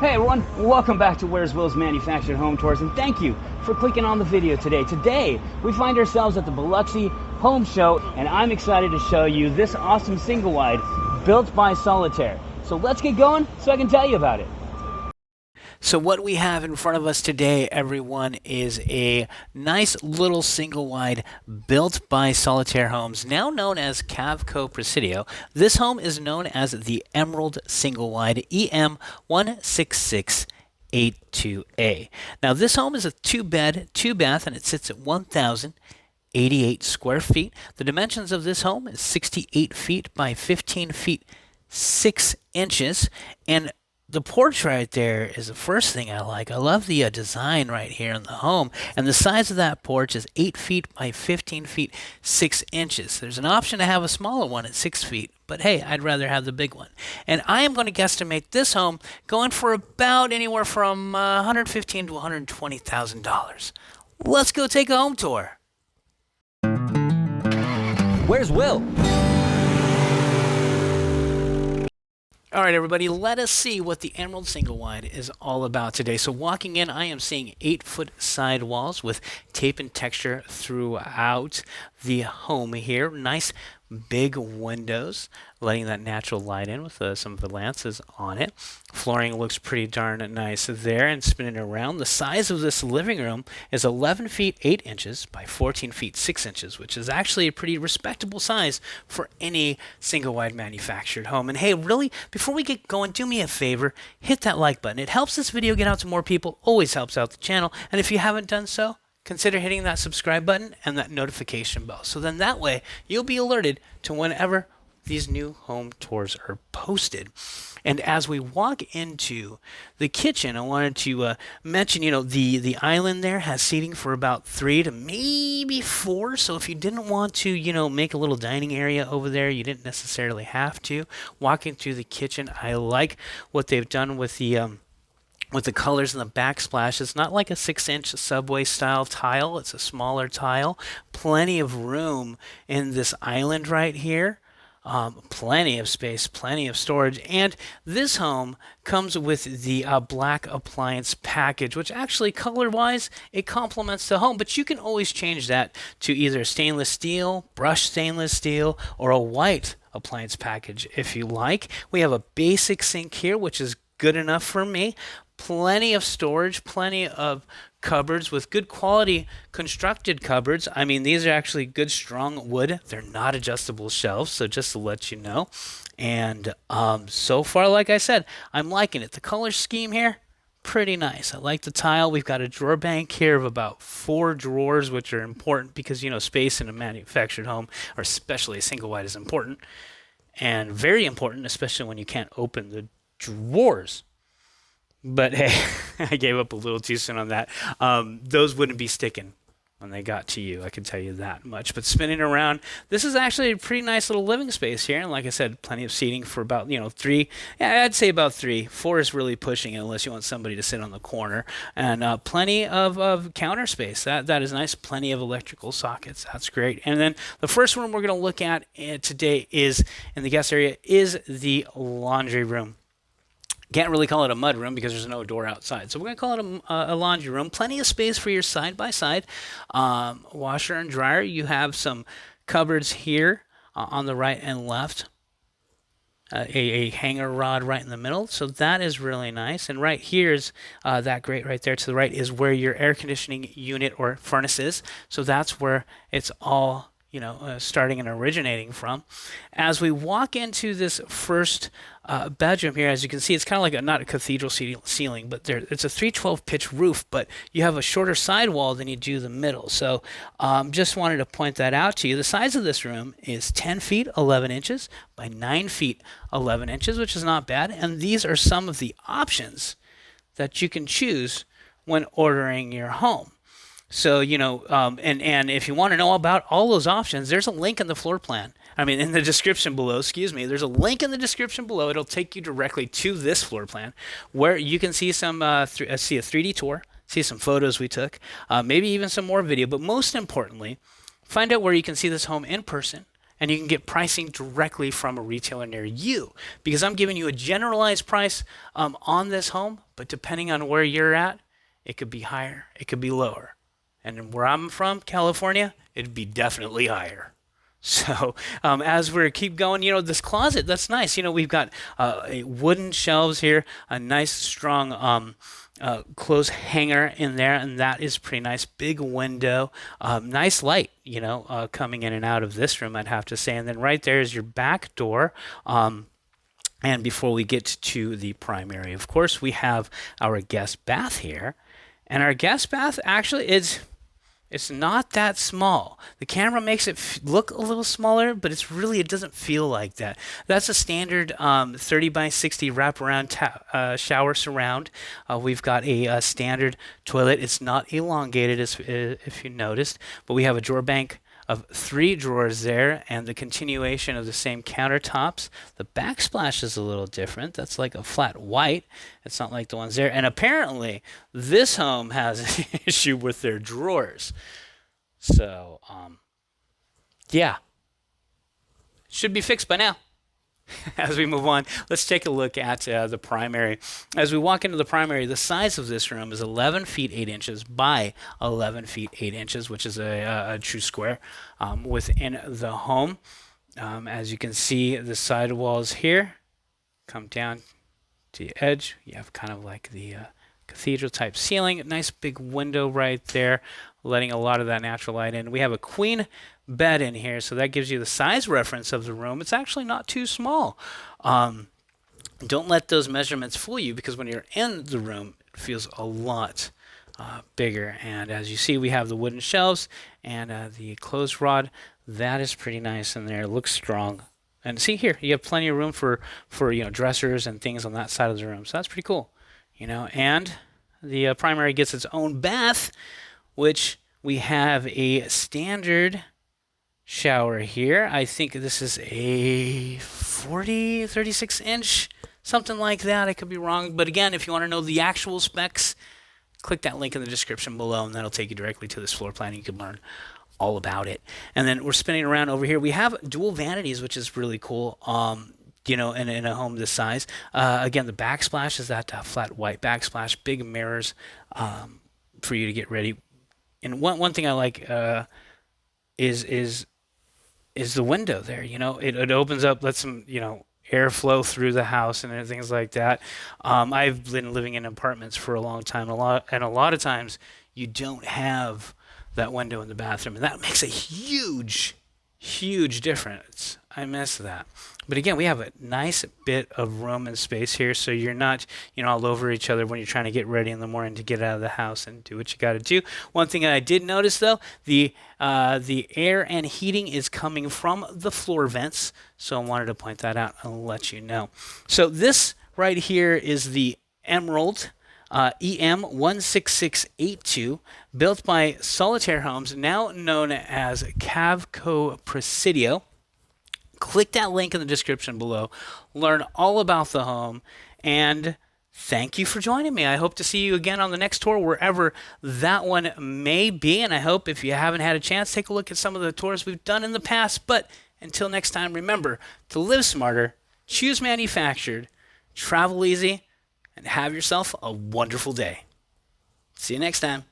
Hey everyone, welcome back to Where's Will's Manufactured Home Tours, and thank you for clicking on the video today. Today, we find ourselves at the Biloxi Home Show, and I'm excited to show you this awesome single wide built by Solitaire. So let's get going so I can tell you about it. So what we have in front of us today, everyone, is a nice little single wide built by Solitaire Homes, now known as Cavco Presidio. This home is known as the Emerald Single Wide EM16682A. Now this home is a 2-bed, 2-bath, and it sits at 1,088 square feet. The dimensions of this home is 68 feet by 15 feet 6 inches, and the porch right there is the first thing I like. I love the design right here in the home. And the size of that porch is 8 feet by 15 feet 6 inches. There's an option to have a smaller one at 6 feet. But hey, I'd rather have the big one. And I am going to guesstimate this home going for about anywhere from $115,000 to $120,000. Let's go take a home tour. Where's Will? All right, everybody, let us see what the Emerald Single Wide is all about today. So walking in, I am seeing 8-foot side walls with tape and texture throughout the home here. Nice big windows, letting that natural light in with some of the lances on it. Flooring looks pretty darn nice there, and spinning around. The size of this living room is 11 feet 8 inches by 14 feet 6 inches, which is actually a pretty respectable size for any single wide manufactured home. And hey, really, before we get going, do me a favor, hit that like button. It helps this video get out to more people, always helps out the channel. And if you haven't done so, consider hitting that subscribe button and that notification bell. So then that way you'll be alerted to whenever these new home tours are posted. And as we walk into the kitchen, I wanted to mention, the island there has seating for about 3 to maybe 4. So if you didn't want to, make a little dining area over there, you didn't necessarily have to. Walking through the kitchen, I like what they've done with the colors and the backsplash. It's not like a 6-inch subway style tile. It's a smaller tile. Plenty of room in this island right here. Plenty of space, plenty of storage. And this home comes with the black appliance package, which actually color-wise, it complements the home. But you can always change that to either stainless steel, brushed stainless steel, or a white appliance package if you like. We have a basic sink here, which is good enough for me. Plenty of storage, plenty of cupboards with good quality constructed cupboards. I mean, these are actually good, strong wood. They're not adjustable shelves, so just to let you know. And so far, like I said, I'm liking it. The color scheme here, pretty nice. I like the tile. We've got a drawer bank here of about 4 drawers, which are important because, space in a manufactured home, or especially a single wide, is important. And very important, especially when you can't open the drawers. But hey, I gave up a little too soon on that. Those wouldn't be sticking when they got to you, I can tell you that much. But spinning around, this is actually a pretty nice little living space here. And like I said, plenty of seating for about, 3. Yeah, I'd say about 3. 4 is really pushing it unless you want somebody to sit on the corner. And plenty of counter space. That is nice. Plenty of electrical sockets. That's great. And then the first room we're going to look at today is, in the guest area, is the laundry room. Can't really call it a mud room because there's no door outside. So we're going to call it a laundry room. Plenty of space for your side-by-side washer and dryer. You have some cupboards here on the right and left. A hanger rod right in the middle. So that is really nice. And right here is that grate right there to the right is where your air conditioning unit or furnace is. So that's where it's all starting and originating from. As we walk into this first bedroom here, as you can see, it's kind of like not a cathedral ceiling, but it's a 312 pitch roof, but you have a shorter side wall than you do the middle. So just wanted to point that out to you. The size of this room is 10 feet 11 inches by 9 feet 11 inches, which is not bad. And these are some of the options that you can choose when ordering your home. So, and if you want to know about all those options, there's a link in the floor plan. In the description below, there's a link in the description below. It'll take you directly to this floor plan where you can see see a 3D tour, see some photos we took, maybe even some more video. But most importantly, find out where you can see this home in person and you can get pricing directly from a retailer near you, because I'm giving you a generalized price on this home, but depending on where you're at, it could be higher, it could be lower. And where I'm from, California, it'd be definitely higher. So as we keep going, this closet, that's nice. We've got wooden shelves here, a nice strong clothes hanger in there, and that is pretty nice. Big window, nice light, coming in and out of this room, I'd have to say. And then right there is your back door. And before we get to the primary, of course, we have our guest bath here. And our guest bath actually it's not that small. The camera makes it look a little smaller, but it doesn't feel like that. That's a standard 30 by 60 wraparound shower surround. We've got a standard toilet. It's not elongated, if you noticed, but we have a drawer bank of 3 drawers there, and the continuation of the same countertops. The backsplash is a little different. That's like a flat white. It's not like the ones there. And apparently, this home has an issue with their drawers. So, yeah. Should be fixed by now. As we move on, let's take a look at the primary. As we walk into the primary, the size of this room is 11 feet 8 inches by 11 feet 8 inches, which is a true square within the home. As you can see, the side walls here come down to the edge. You have kind of like the cathedral type ceiling. Nice big window right there, letting a lot of that natural light in. We have a queen bed in here, so that gives you the size reference of the room. It's actually not too small. Don't let those measurements fool you, because when you're in the room, it feels a lot bigger. And as you see, we have the wooden shelves and the clothes rod. That is pretty nice in there. It looks strong. And see here, you have plenty of room for dressers and things on that side of the room. So that's pretty cool. And the primary gets its own bath, which we have a standard shower here. I think this is a 36 inch, something like that. I could be wrong. But again, if you want to know the actual specs, click that link in the description below, and that'll take you directly to this floor plan. You can learn all about it. And then we're spinning around over here. We have dual vanities, which is really cool. In a home this size. Again, the backsplash is that flat white backsplash, big mirrors for you to get ready. And one thing I like is the window there. It opens up, lets some airflow through the house and things like that. I've been living in apartments for a long time, and a lot of times you don't have that window in the bathroom, and that makes a huge difference. I miss that. But again, we have a nice bit of room and space here, so you're not, all over each other when you're trying to get ready in the morning to get out of the house and do what you got to do. One thing that I did notice, though, the air and heating is coming from the floor vents, so I wanted to point that out and let you know. So this right here is the Emerald EM16682, built by Solitaire Homes, now known as Cavco Presidio. Click that link in the description below. Learn all about the home, and thank you for joining me. I hope to see you again on the next tour, wherever that one may be. And I hope, if you haven't had a chance, take a look at some of the tours we've done in the past. But until next time, remember to live smarter, choose manufactured, travel easy, and have yourself a wonderful day. See you next time.